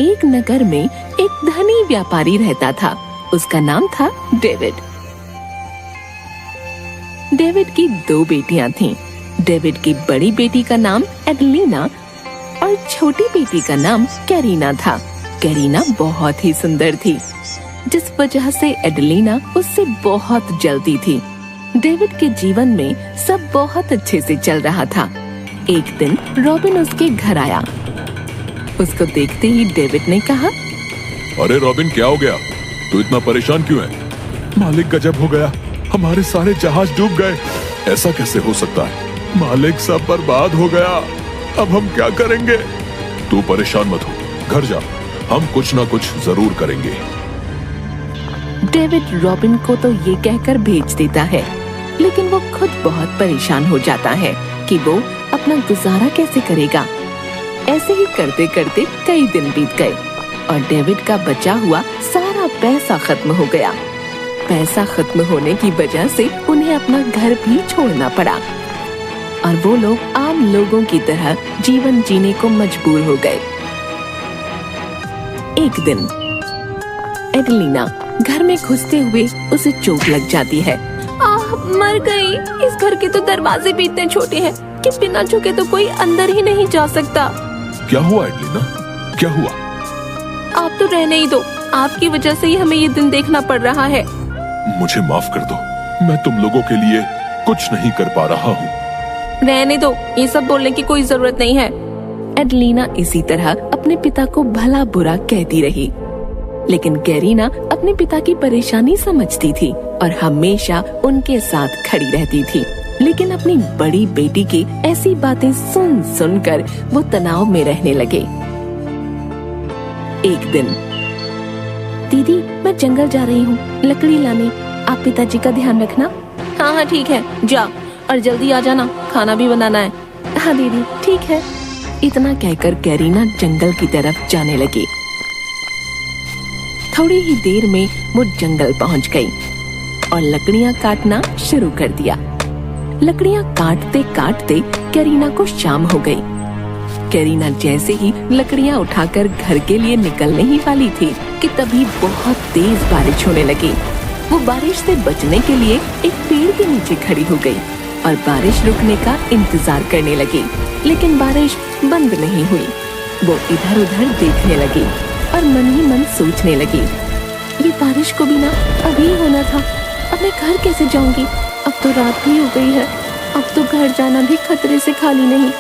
एक नगर में एक धनी व्यापारी रहता था। उसका नाम था डेविड। डेविड की 2 बेटियां थीं। डेविड की बड़ी बेटी का नाम एडलिना और छोटी बेटी का नाम कैरीना था। कैरीना बहुत ही सुंदर थी, जिस वजह से एडलिना उससे बहुत जलती थी। डेविड के जीवन में सब बहुत अच्छे से चल रहा था। एक दिन रॉबिन उसके घर आया। उसको देखते ही डेविड ने कहा, अरे रॉबिन, क्या हो गया? तू इतना परेशान क्यों है? मालिक, गजब हो गया, हमारे सारे जहाज डूब गए। ऐसा कैसे हो सकता है? मालिक, सब बर्बाद हो गया। अब हम क्या करेंगे? तू परेशान मत हो, घर जा, हम कुछ ना कुछ जरूर करेंगे। डेविड रॉबिन को तो ये कहकर भेज देता है, लेकिन वो खुद बहुत परेशान हो जाता है कि वो अपना गुजारा कैसे करेगा। ऐसे ही करते करते कई दिन बीत गए और डेविड का बचा हुआ सारा पैसा खत्म हो गया। पैसा खत्म होने की वजह से उन्हें अपना घर भी छोड़ना पड़ा और वो लोग आम लोगों की तरह जीवन जीने को मजबूर हो गए। एक दिन एडलिना घर में घुसते हुए उसे चोट लग जाती है। मर गई। इस घर के तो दरवाजे भी इतने छोटे हैं कि बिना झुके तो कोई अंदर ही नहीं जा सकता। क्या हुआ एडलिना, क्या हुआ? आप तो रहने ही दो, आपकी वजह से ही हमें ये दिन देखना पड़ रहा है। मुझे माफ कर दो, मैं तुम लोगों के लिए कुछ नहीं कर पा रहा हूँ। रहने दो, ये सब बोलने की कोई जरूरत नहीं है। एडलिना इसी तरह अपने पिता को भला बुरा कहती रही, लेकिन कैरीना अपने पिता की परेशानी समझती थी और हमेशा उनके साथ खड़ी रहती थी। लेकिन अपनी बड़ी बेटी की ऐसी बातें सुन सुनकर वो तनाव में रहने लगे। एक दिन, दीदी, मैं जंगल जा रही हूँ लकड़ी लाने, आप पिताजी का ध्यान रखना। हाँ हाँ ठीक है, जा और जल्दी आ जाना, खाना भी बनाना है। हाँ दीदी, ठीक है। इतना कहकर कैरीना जंगल की तरफ जाने लगी। थोड़ी ही देर में वो जंगल पहुंच गई और लकड़ियां काटना शुरू कर दिया। लकड़ियां काटते काटते कैरीना को शाम हो गई। कैरीना जैसे ही लकड़ियां उठाकर घर के लिए निकलने ही वाली थी कि तभी बहुत तेज बारिश होने लगी। वो बारिश से बचने के लिए एक पेड़ के नीचे खड़ी हो गई और बारिश रुकने का इंतजार करने लगी, लेकिन बारिश बंद नहीं हुई। वो इधर उधर देखने लगी और मन ही मन सोचने लगी, ये बारिश को भी ना अभी होना था, अब मैं घर कैसे जाऊंगी? अब तो रात भी हो गई है, अब तो घर जाना भी खतरे से खाली नहीं।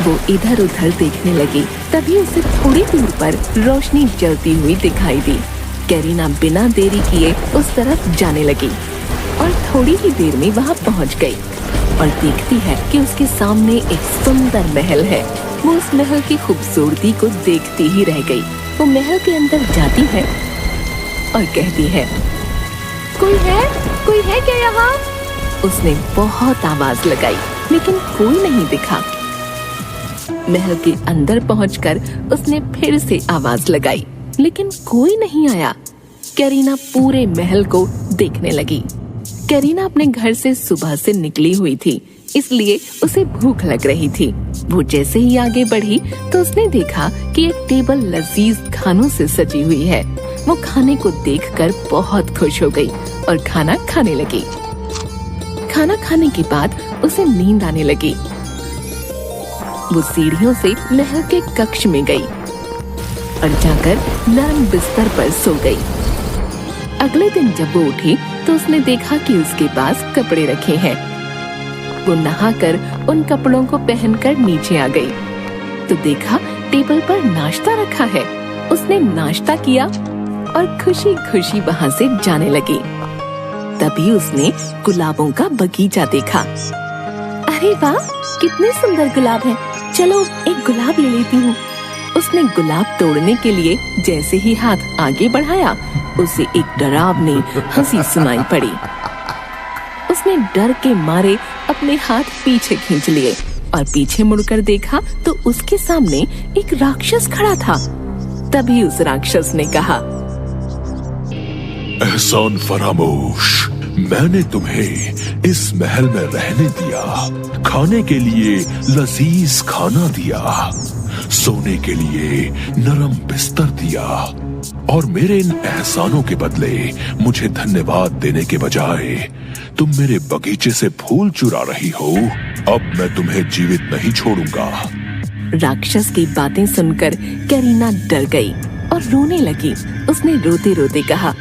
वो इधर उधर देखने लगी, तभी उसे थोड़ी दूर पर रोशनी जलती हुई दिखाई दी। कैरीना बिना देरी किए उस तरफ जाने लगी और थोड़ी ही देर में वहाँ पहुँच गई और देखती है कि उसके सामने एक सुंदर महल है। वो उस महल की खूबसूरती को देखती ही रह गई। वो महल के अंदर जाती है और कहती है, कोई है क्या यहाँ? उसने बहुत आवाज लगाई, लेकिन कोई नहीं दिखा। महल के अंदर पहुंचकर उसने फिर से आवाज लगाई, लेकिन कोई नहीं आया। कैरीना पूरे महल को देखने लगी। कैरीना अपने घर से सुबह से निकली हुई थी, इसलिए उसे भूख लग रही थी। वो जैसे ही आगे बढ़ी तो उसने देखा कि एक टेबल लजीज खानों से सजी हुई है। वो खाने को देखकर बहुत खुश हो गई और खाना खाने लगी। खाना खाने के बाद उसे नींद आने लगी। वो सीढ़ियों से महल के कक्ष में गई और जाकर नरम बिस्तर पर सो गई। अगले दिन जब वो उठी तो उसने देखा कि उसके पास कपड़े रखे हैं। वो नहाकर उन कपड़ों को पहनकर नीचे आ गई तो देखा टेबल पर नाश्ता रखा है। उसने नाश्ता किया और खुशी खुशी वहाँ से जाने लगी। तभी उसने गुलाबों का बगीचा देखा। अरे वाह, कितने सुंदर गुलाब हैं, चलो एक गुलाब ले लेती हूँ। उसने गुलाब तोड़ने के लिए जैसे ही हाथ आगे बढ़ाया, उसे एक डरावनी हंसी सुनाई पड़ी। उसने डर के मारे अपने हाथ पीछे खींच लिए और पीछे मुड़कर देखा तो उसके सामने एक राक्षस खड़ा था। तभी उस राक्षस ने कहा, एहसान फरामोश, मैंने तुम्हें इस महल में रहने दिया, खाने के लिए लजीज खाना दिया, सोने के लिए नरम बिस्तर दिया और मेरे इन एहसानों के बदले मुझे धन्यवाद देने के बजाय तुम मेरे बगीचे से फूल चुरा रही हो। अब मैं तुम्हें जीवित नहीं छोड़ूंगा। राक्षस की बातें सुनकर कैरीना डर गई और रोने लगी। उसने रोते रोते कहा,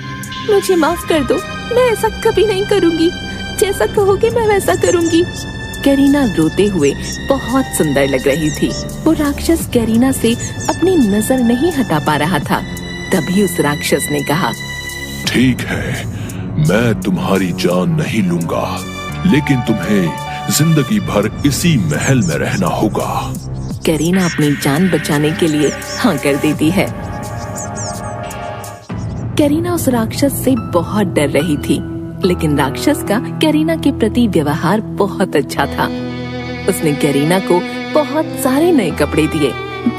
मुझे माफ कर दो, मैं ऐसा कभी नहीं करूंगी। जैसा कहोगे मैं वैसा करूंगी। कैरीना रोते हुए बहुत सुंदर लग रही थी। वो राक्षस कैरीना से अपनी नजर नहीं हटा पा रहा था। तभी उस राक्षस ने कहा, ठीक है, मैं तुम्हारी जान नहीं लूंगा, लेकिन तुम्हें जिंदगी भर इसी महल में रहना होगा। कैरीना अपनी जान बचाने के लिए हाँ कर देती है। कैरीना उस राक्षस से बहुत डर रही थी, लेकिन राक्षस का कैरीना के प्रति व्यवहार बहुत अच्छा था। उसने कैरीना को बहुत सारे नए कपड़े दिए,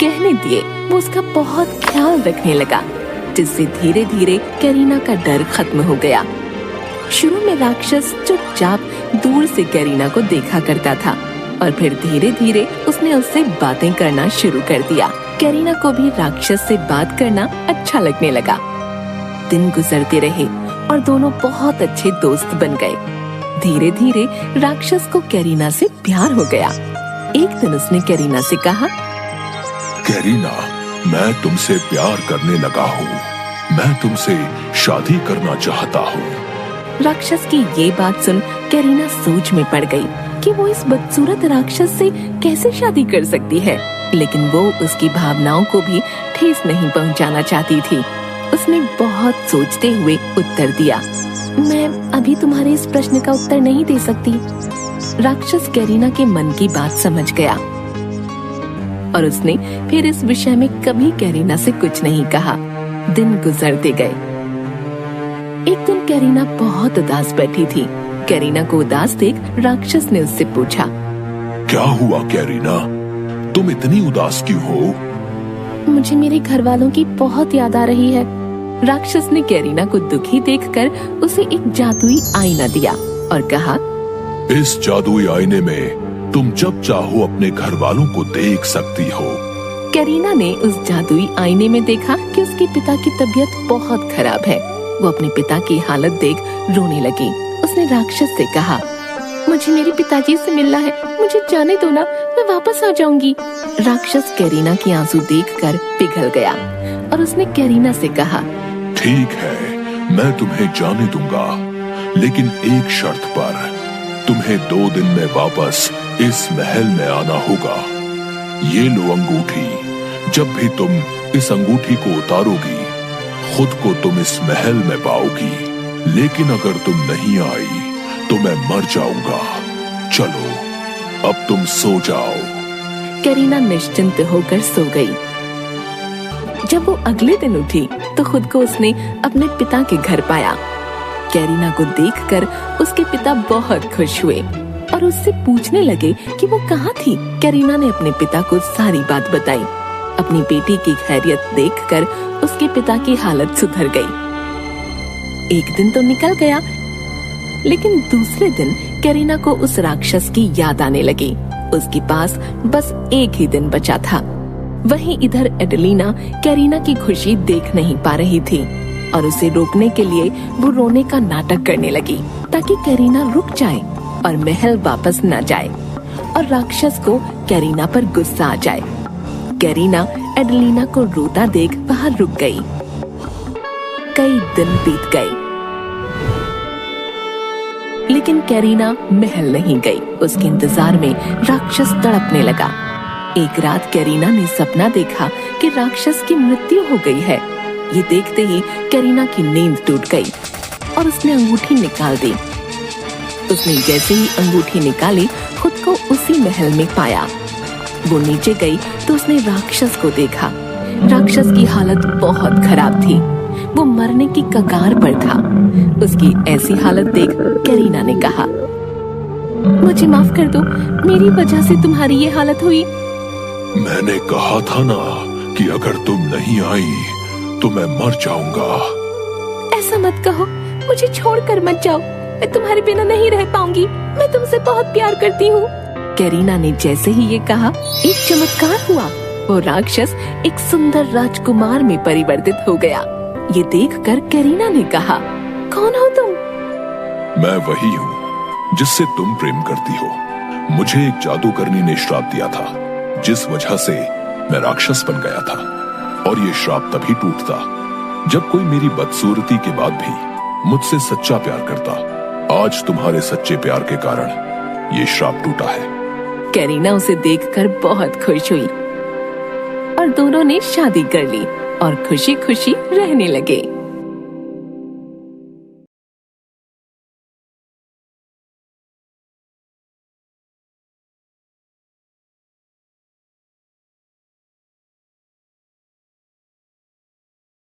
गहने दिए। वो उसका बहुत ख्याल रखने लगा, जिससे धीरे धीरे कैरीना का डर खत्म हो गया। शुरू में राक्षस चुपचाप दूर से कैरीना को देखा करता था और फिर धीरे धीरे उसने उससे बातें करना शुरू कर दिया। कैरीना को भी राक्षस से बात करना अच्छा लगने लगा। दिन गुजरते रहे और दोनों बहुत अच्छे दोस्त बन गए। धीरे धीरे राक्षस को कैरीना से प्यार हो गया। एक दिन उसने कैरीना से कहा, कैरीना, मैं तुमसे प्यार करने लगा हूँ। मैं तुमसे शादी करना चाहता हूँ। राक्षस की ये बात सुन कैरीना सोच में पड़ गई कि वो इस बदसूरत राक्षस से कैसे शादी कर सकती है, लेकिन वो उसकी भावनाओं को भी ठेस नहीं पहुंचाना चाहती थी। उसने बहुत सोचते हुए उत्तर दिया, मैं अभी तुम्हारे इस प्रश्न का उत्तर नहीं दे सकती। राक्षस कैरीना के मन की बात समझ गया और उसने फिर इस विषय में कभी कैरीना से कुछ नहीं कहा। दिन गुजरते गए। एक दिन कैरीना बहुत उदास बैठी थी। कैरीना को उदास देख राक्षस ने उससे पूछा, क्या हुआ कैरीना, तुम इतनी उदास क्यों हो? मुझे मेरे घर वालों की बहुत याद आ रही है। राक्षस ने कैरीना को दुखी देखकर उसे एक जादुई आईना दिया और कहा, इस जादुई आईने में तुम जब चाहो अपने घर वालों को देख सकती हो। कैरीना ने उस जादुई आईने में देखा कि उसके पिता की तबीयत बहुत खराब है। वो अपने पिता की हालत देख रोने लगी। उसने राक्षस से कहा, मुझे मेरे पिताजी से मिलना है, मुझे जाने दो ना, मैं वापस आ जाऊंगी। राक्षस कैरीना की आंसू देखकर पिघल गया और उसने कैरीना से कहा, ठीक है, मैं तुम्हें जाने दूंगा, लेकिन एक शर्त पर। तुम्हें 2 दिन में वापस इस महल में आना होगा। ये लो अंगूठी। जब भी तुम इस अंगूठी को उतारोगी, खुद को तुम इस महल में पाओगी, लेकिन अगर तुम नहीं आई तो मैं मर जाऊंगा। चलो, अब तुम सो जाओ। कैरीना निश्चिंत होकर सो गई। जब वो अगले दिन उठी तो खुद को उसने अपने पिता के घर पाया। कैरीना को देखकर उसके पिता बहुत खुश हुए और उससे पूछने लगे कि वो कहाँ थी। कैरीना ने अपने पिता को सारी बात बताई। अपनी बेटी की खैरियत देखकर उसके पिता की हालत सुधर गई। एक दिन तो निकल गया, लेकिन दूसरे दिन कैरीना को उस राक्षस की याद आने लगी। उसके पास बस एक ही दिन बचा था। वहीं इधर एडेलिना कैरीना की खुशी देख नहीं पा रही थी और उसे रोकने के लिए वो रोने का नाटक करने लगी ताकि कैरीना रुक जाए और महल वापस न जाए और राक्षस को कैरीना पर गुस्सा आ जाए। कैरीना एडेलिना को रोता देख बाहर रुक गई। कई दिन बीत गए, लेकिन कैरीना महल नहीं गई। उसके इंतजार में राक्षस तड़पने लगा। एक रात कैरीना ने सपना देखा कि राक्षस की मृत्यु हो गई है। ये देखते ही कैरीना की नींद टूट गई और उसने अंगूठी निकाल दी। उसने जैसे ही अंगूठी निकाली, खुद को उसी महल में पाया। वो नीचे गई तो उसने राक्षस को देखा। राक्षस की हालत बहुत खराब थी। वो मरने की कगार पर था। उसकी ऐसी हालत देख कैरीना ने कहा, मुझे माफ कर दो, मेरी वजह से तुम्हारी ये हालत हुई। मैंने कहा था ना कि अगर तुम नहीं आई तो मैं मर जाऊंगा। ऐसा मत कहो, मुझे छोड़कर मत जाओ। मैं तुम्हारे बिना नहीं रह पाऊंगी। मैं तुमसे बहुत प्यार करती हूँ। कैरीना ने जैसे ही ये कहा, एक चमत्कार हुआ। वो राक्षस एक सुंदर राजकुमार में परिवर्तित हो गया। ये देखकर करीना ने कहा, कौन हो तुम? मैं वही हूँ जिससे तुम प्रेम करती हो। मुझे एक जादूगरनी ने श्राप दिया था, जिस वजह से मैं राक्षस बन गया था। और ये श्राप तभी टूटता जब कोई मेरी बदसूरती के बाद भी मुझसे सच्चा प्यार करता। आज तुम्हारे सच्चे प्यार के कारण ये श्राप टूटा है। करीना उसे देखकर बहुत खुश हुई और दोनों ने शादी कर ली और खुशी खुशी रहने लगे।